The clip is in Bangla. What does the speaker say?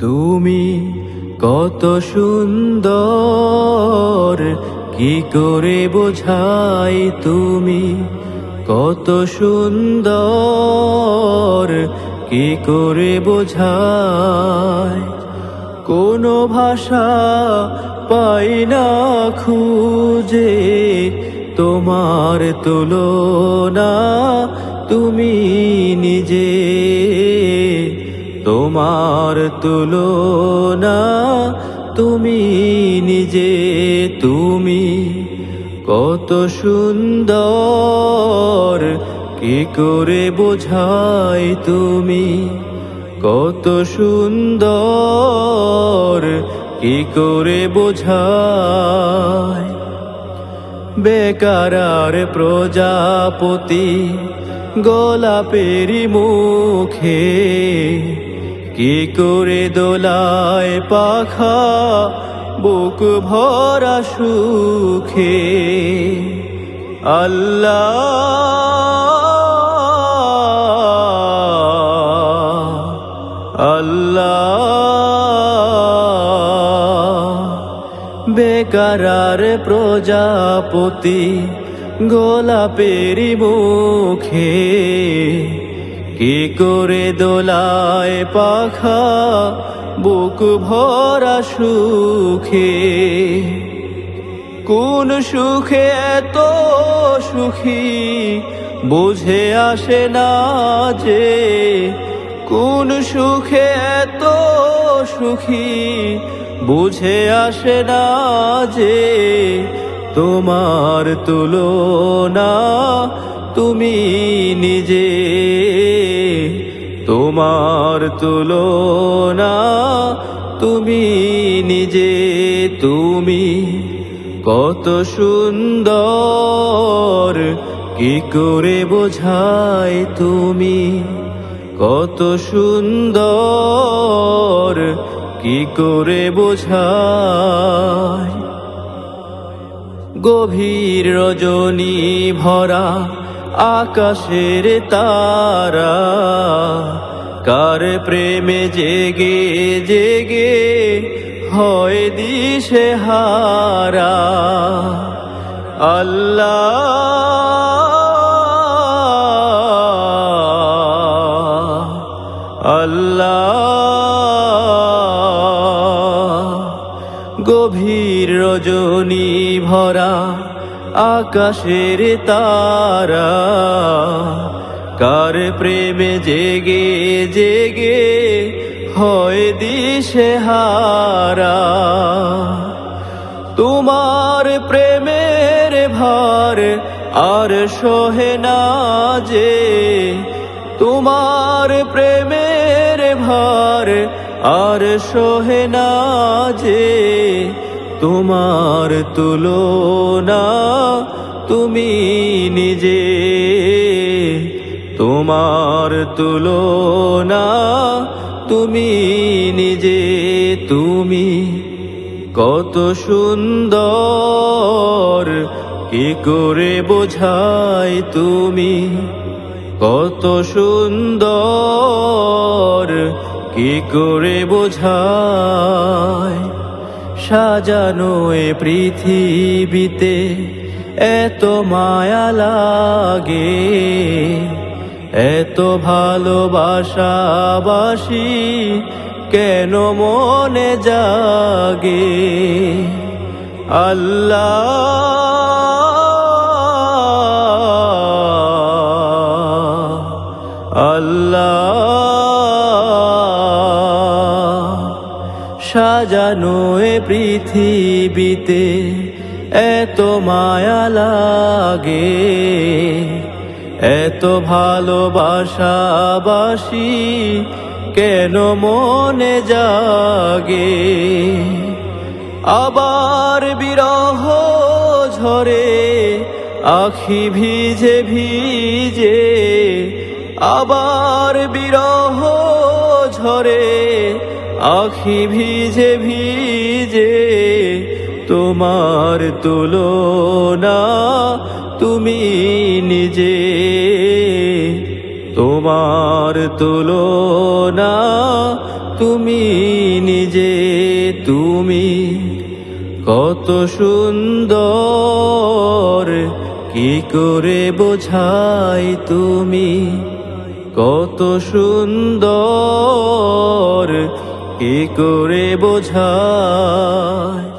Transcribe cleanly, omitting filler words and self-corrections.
তুমি কত সুন্দর, কি করে বোঝাই তুমি কত সুন্দর, কি করে বোঝাই। কোনো ভাষা পাই না খুঁজে তোমার তুলনা তুমি নিজে, তোমার তুলনা তুমি নিজে। তুমি কত সুন্দর, কি করে বোঝাই তুমি কত সুন্দর, কি করে বোঝাই। বেকার প্রজাপতি গোলাপেরই মুখে, কি করে দোলায় পাখা বুক ভরা সুখে। আল্লাহ আল্লাহ, বেকার প্রজাপতি গোলাপেরই মুখে, কি করে দোলায় পাখা বুক ভরা সুখে। কোন সুখে এত সুখী বুঝে আসে না যে, কোন সুখে এত সুখী বুঝে আসে না যে। তোমার তুলনা তুমি নিজে, তোমার তুলনা তুমি নিজে। তুমি কত সুন্দর, কি করে বোঝাই তুমি কত সুন্দর, কি করে বোঝাই। গভীর রজনী ভরা আকাশের তারা, কার প্রেমে জেগে জেগে হয় দিশে হারা। আল্লাহ আল্লাহ, গভীর রজনী ভরা আকাশের তারা, কার প্রেমে জেগে জেগে হয় দিশে হারা। তোমার প্রেমের ভার আর সহে না যে, তোমার প্রেমের ভার আর সহে না যে। তোমার তুলনা তুমি নিজে, তোমার তুলনা তুমি নিজে। তুমি কত সুন্দর, কি করে বোঝাই তুমি কত সুন্দর, কি করে বোঝাই। সাজানো এ পৃথিবীতে এত মায়া লাগে, এত ভালোবাসাবাসি কেন মনে জাগে। আল্লাহ আল্লাহ, সাজানো এ পৃথিবীতে এত মায়া লাগে, এত ভালোবাসাবাসি কেন মনে জাগে। আবার বিরহ ঝরে আখি ভিজে ভিজে, আবার বিরহ ঝরে আখি ভিজে ভিজে। তোমার তুলনা তুমি নিজে, তোমার তুলনা তুমি তুমি কত সুন্দর, কি করে বোঝাই তুমি কত সুন্দর, কি করে বোঝাই।